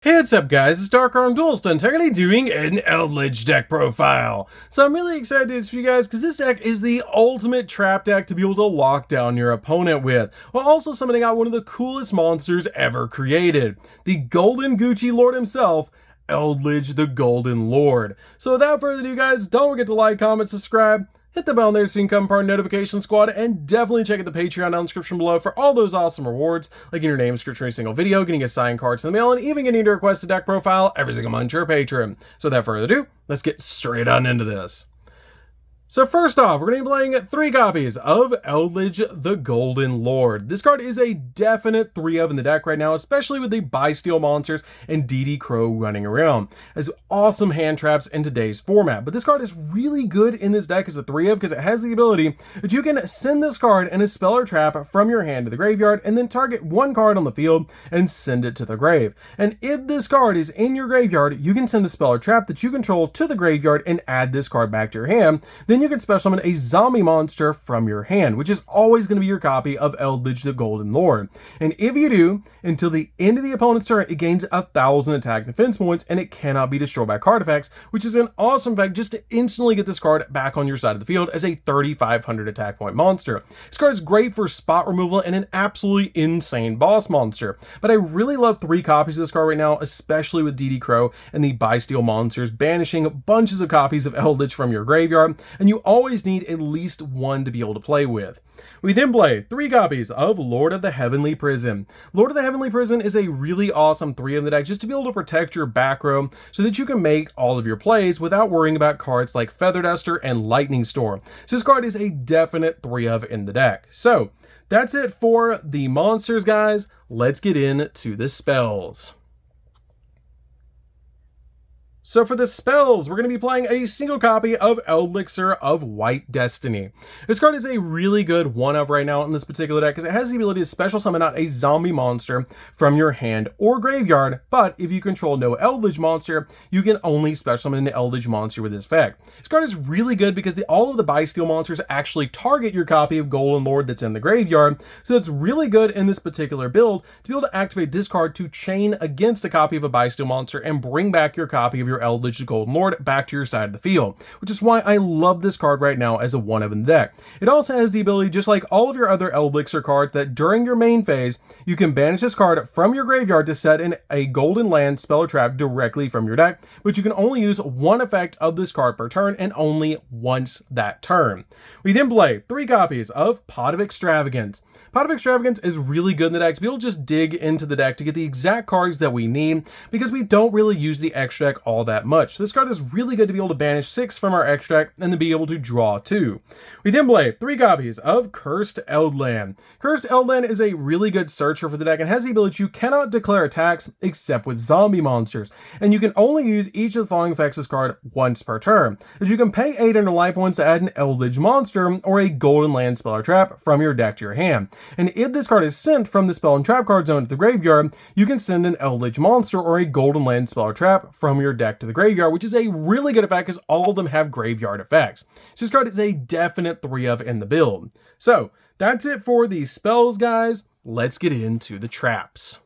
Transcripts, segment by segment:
Hey, what's up guys, it's DarkArmedDuelist and technically doing an Eldlich deck profile. So I'm really excited to do this for you guys because this deck is the ultimate trap deck to be able to lock down your opponent with, while also summoning out one of the coolest monsters ever created, the Golden Gucci Lord himself, Eldlich the Golden Lord. So without further ado guys, don't forget to like, comment, subscribe, hit the bell there so you can become part of the notification squad, and definitely check out the Patreon down in the description below for all those awesome rewards, like getting your name description every single video, getting a signed cards in the mail, and even getting to request a deck profile every single month to your Patreon. So without further ado, let's get straight on into this. So first off, we're going to be playing 3 copies of Eldlich the Golden Lord. This card is a definite 3 of in the deck right now, especially with the Buy-Steal monsters and DD Crow running around as awesome hand traps in today's format. But this card is really good in this deck as a 3 of because it has the ability that you can send this card and a spell or trap from your hand to the graveyard and then target one card on the field and send it to the grave. And if this card is in your graveyard, you can send a spell or trap that you control to the graveyard and add this card back to your hand. Then you can special summon a zombie monster from your hand, which is always going to be your copy of Eldlich the Golden Lord. And if you do, until the end of the opponent's turn, it gains 1,000 attack and defense points, and it cannot be destroyed by card effects, which is an awesome effect just to instantly get this card back on your side of the field as a 3,500 attack point monster. This card is great for spot removal and an absolutely insane boss monster. But I really love 3 copies of this card right now, especially with DD Crow and the Buy-Steal monsters banishing bunches of copies of Eldlich from your graveyard, and you always need at least 1 to be able to play with. We then play 3 copies of Lord of the Heavenly Prison. Lord of the Heavenly Prison is a really awesome 3 in the deck just to be able to protect your back row so that you can make all of your plays without worrying about cards like Feather Duster and Lightning Storm. So this card is a definite 3 of in the deck. So that's it for the monsters, guys. Let's get into the spells. So for the spells, we're going to be playing a single copy of Elixir of White Destiny. This card is a really good 1 of right now in this particular deck because it has the ability to special summon out a zombie monster from your hand or graveyard, but if you control no Eldlich monster, you can only special summon an Eldlich monster with this effect. This card is really good because all of the Buy-Steal monsters actually target your copy of Golden Lord that's in the graveyard, so it's really good in this particular build to be able to activate this card to chain against a copy of a Buy-Steal monster and bring back your copy of your Eldlich the Golden Lord back to your side of the field, which is why I love this card right now as a 1 of in the deck. It also has the ability, just like all of your other Elixir cards, that during your main phase, you can banish this card from your graveyard to set in a golden land spell or trap directly from your deck, but you can only use 1 effect of this card per turn and only once that turn. We then play 3 copies of Pot of Extravagance. Pot of Extravagance is really good in the deck to be able to just dig into the deck to get the exact cards that we need because we don't really use the extra deck all that much. So this card is really good to be able to banish 6 from our extract and then be able to draw 2. We then play 3 copies of Cursed Eldland. Cursed Eldland is a really good searcher for the deck and has the ability you cannot declare attacks except with zombie monsters, and you can only use each of the following effects this card once per turn, as you can pay 800 life points to add an Eldlich monster or a golden land spell or trap from your deck to your hand. And if this card is sent from the spell and trap card zone to the graveyard, you can send an Eldlich monster or a golden land spell or trap from your deck to the graveyard, which is a really good effect because all of them have graveyard effects. So this card is a definite 3 of in the build. So that's it for the spells, guys. Let's get into the traps.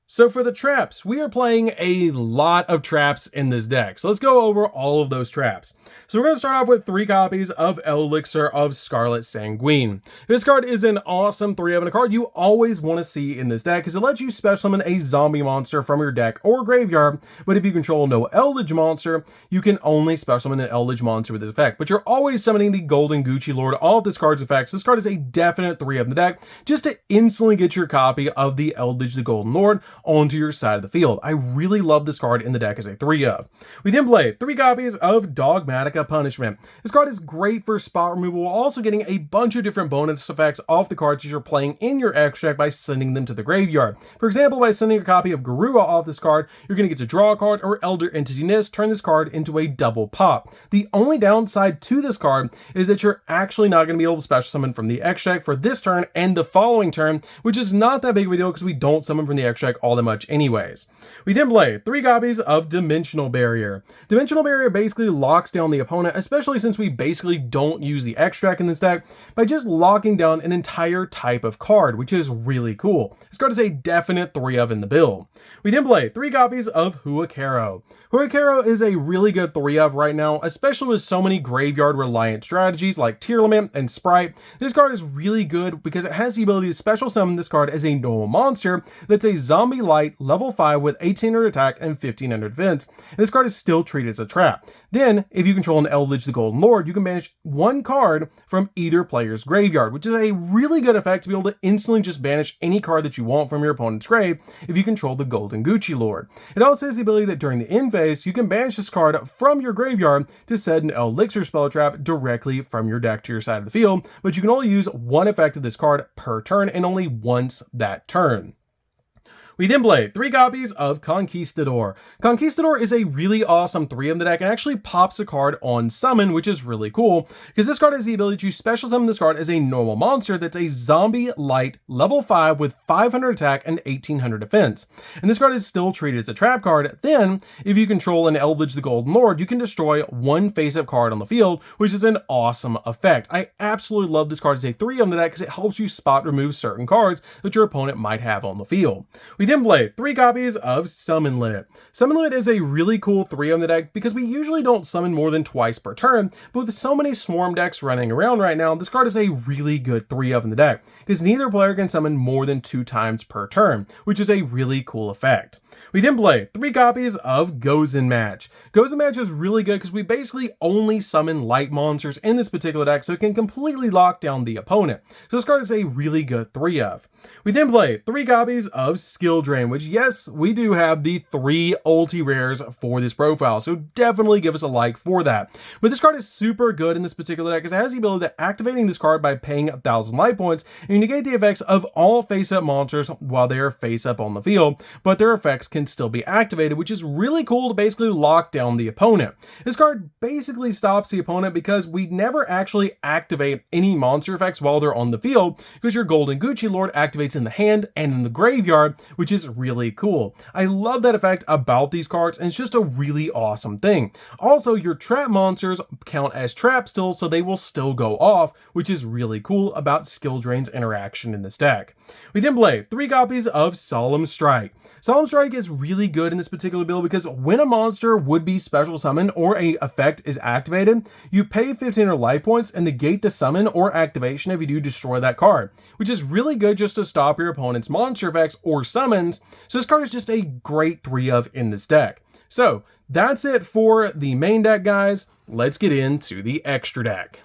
So for the traps, we are playing a lot of traps in this deck. So let's go over all of those traps. So we're going to start off with 3 copies of Elixir of Scarlet Sanguine. This card is an awesome 3 of and a card you always want to see in this deck because it lets you special summon a zombie monster from your deck or graveyard, but if you control no Eldlich monster, you can only special summon an Eldlich monster with this effect. But you're always summoning the Golden Gucci Lord, all of this card's effects. This card is a definite 3 of in the deck just to instantly get your copy of the Eldlich the Golden Lord onto your side of the field. I really love this card in the deck as a 3 of. We then play 3 copies of Dogmatica Punishment. This card is great for spot removal while also getting a bunch of different bonus effects off the cards that you're playing in your extract by sending them to the graveyard. For example, by sending a copy of Garua off this card, you're going to get to draw a card, or Elder Entity Nist, turn this card into a double pop. The only downside to this card is that you're actually not going to be able to special summon from the extract for this turn and the following turn, which is not that big of a deal because we don't summon from the extract all all that much anyways. We then play 3 copies of Dimensional Barrier. Dimensional Barrier basically locks down the opponent, especially since we basically don't use the extract in this deck, by just locking down an entire type of card, which is really cool. This card is a definite 3 of in the build. We then play 3 copies of Huakero. Huakero is a really good 3 of right now, especially with so many graveyard reliant strategies like Tearlament and Sprite. This card is really good because it has the ability to special summon this card as a normal monster that's a zombie light level 5 with 1800 attack and 1500 defense. And this card is still treated as a trap. Then, if you control an Eldlich the Golden Lord, you can banish 1 card from either player's graveyard, which is a really good effect to be able to instantly just banish any card that you want from your opponent's grave if you control the Golden Gucci Lord. It also has the ability that during the end phase, you can banish this card from your graveyard to set an Elixir spell trap directly from your deck to your side of the field, but you can only use 1 effect of this card per turn and only once that turn. We then play 3 copies of Conquistador. Conquistador is a really awesome 3 in the deck and actually pops a card on summon, which is really cool because this card has the ability to special summon this card as a normal monster that's a zombie light level 5 with 500 attack and 1800 defense. And this card is still treated as a trap card. Then, if you control an Eldlich the Golden Lord, you can destroy 1 face-up card on the field, which is an awesome effect. I absolutely love this card as a 3 on the deck because it helps you spot remove certain cards that your opponent might have on the field. We then play 3 copies of Summon Limit. Summon Limit is a really cool 3 on the deck because we usually don't summon more than twice per turn, but with so many Swarm decks running around right now, this card is a really good 3 of in the deck because neither player can summon more than 2 times per turn, which is a really cool effect. We then play 3 copies of Gozen Match. Gozen Match is really good because we basically only summon light monsters in this particular deck, so it can completely lock down the opponent. So this card is a really good 3 of. We then play 3 copies of Skill Drain, which yes, we do have the 3 ulti rares for this profile, so definitely give us a like for that. But this card is super good in this particular deck because it has the ability to activating this card by paying 1000 life points, and you negate the effects of all face-up monsters while they are face-up on the field, but their effects can still be activated, which is really cool to basically lock down the opponent. This card basically stops the opponent because we never actually activate any monster effects while they're on the field because your Golden Gucci Lord activates in the hand and in the graveyard, which is really cool. I love that effect about these cards, and it's just a really awesome thing. Also, your trap monsters count as traps still, so they will still go off, which is really cool about Skill Drain's interaction in this deck. We then play 3 copies of Solemn Strike. Solemn Strike is really good in this particular build because when a monster would be special summoned or a effect is activated, you pay 1500 life points and negate the summon or activation if you do destroy that card, which is really good just to stop your opponent's monster effects or summons. So this card is just a great 3 of in this deck. So that's it for the main deck, guys. Let's get into the extra deck.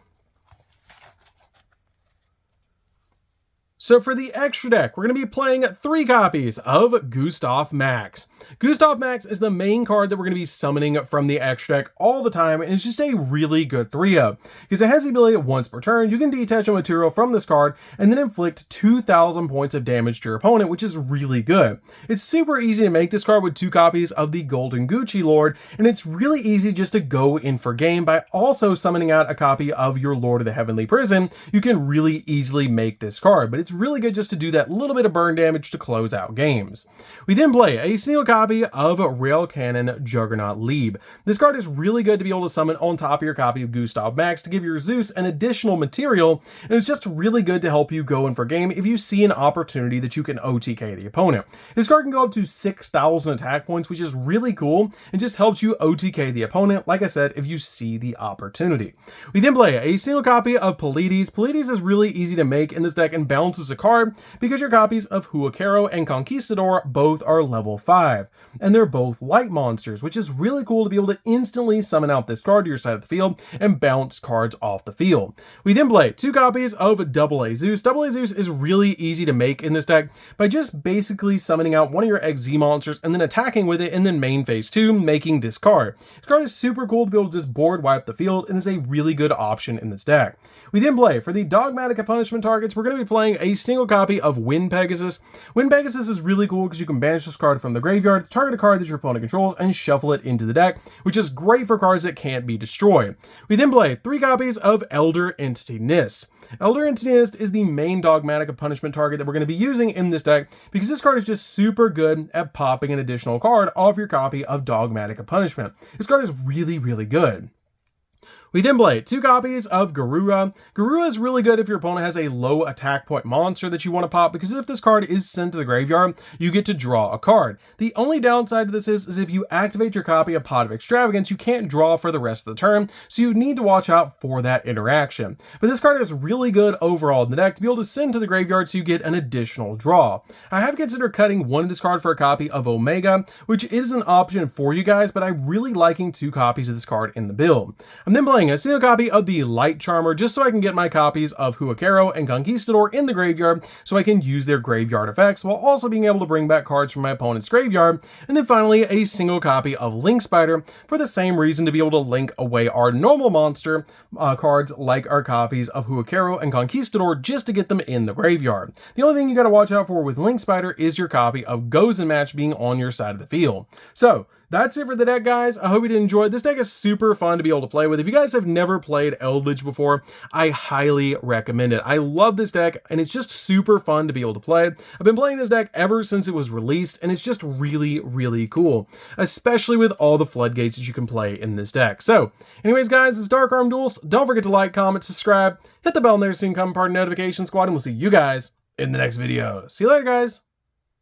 So for the extra deck, we're going to be playing 3 copies of Gustav Max. Gustav Max is the main card that we're going to be summoning from the extra deck all the time, and it's just a really good 3 of, because it has the ability that once per turn, you can detach a material from this card and then inflict 2000 points of damage to your opponent, which is really good. It's super easy to make this card with 2 copies of the Golden Gucci Lord, and it's really easy just to go in for game by also summoning out a copy of your Lord of the Heavenly Prison. You can really easily make this card, but it's really good just to do that little bit of burn damage to close out games. We then play a single copy of Rail Cannon Juggernaut Lieb. This card is really good to be able to summon on top of your copy of Gustav Max to give your Zeus an additional material, and it's just really good to help you go in for game if you see an opportunity that you can OTK the opponent. This card can go up to 6000 attack points, which is really cool, and just helps you OTK the opponent, like I said, if you see the opportunity. We then play a single copy of Pleiades. Pleiades is really easy to make in this deck and bounces a card because your copies of Huakero and Conquistador both are level 5, and they're both light monsters, which is really cool to be able to instantly summon out this card to your side of the field and bounce cards off the field. We then play 2 copies of Double A Zeus. Double A Zeus is really easy to make in this deck by just basically summoning out one of your XZ monsters and then attacking with it, and then main phase 2 making this card. This card is super cool to be able to just board wipe the field and is a really good option in this deck. We then play for the Dogmatic Punishment targets. We're going to be playing a single copy of Wind Pegasus. Wind Pegasus is really cool because you can banish this card from the graveyard graveyard, target a card that your opponent controls, and shuffle it into the deck, which is great for cards that can't be destroyed. We then play 3 copies of Elder Entity Nist. Elder Entity Nist is the main dogmatic of punishment target that we're going to be using in this deck because this card is just super good at popping an additional card off your copy of Dogmatic of Punishment. This card is really, really good. We then play 2 copies of Garura. Garura is really good if your opponent has a low attack point monster that you want to pop, because if this card is sent to the graveyard, you get to draw a card. The only downside to this is if you activate your copy of Pot of Extravagance, you can't draw for the rest of the turn, so you need to watch out for that interaction. But this card is really good overall in the deck to be able to send to the graveyard so you get an additional draw. I have considered cutting one of this card for a copy of Omega, which is an option for you guys, but I'm really liking 2 copies of this card in the build. I'm then playing a single copy of the Light Charmer just so I can get my copies of Huakero and Conquistador in the graveyard so I can use their graveyard effects while also being able to bring back cards from my opponent's graveyard. And then finally a single copy of Link Spider for the same reason, to be able to link away our normal monster cards like our copies of Huakero and Conquistador just to get them in the graveyard. The only thing you got to watch out for with Link Spider is your copy of Gozen Match being on your side of the field. So that's it for the deck, guys. I hope you did enjoy. This deck is super fun to be able to play with. If you guys have never played Eldlich before, I highly recommend it. I love this deck, and it's just super fun to be able to play. I've been playing this deck ever since it was released, and it's just really, really cool, especially with all the floodgates that you can play in this deck. So, anyways, guys, this is DarkArmedDuelist. Don't forget to like, comment, subscribe, hit the bell and there so you can come part of the notification squad, and we'll see you guys in the next video. See you later, guys.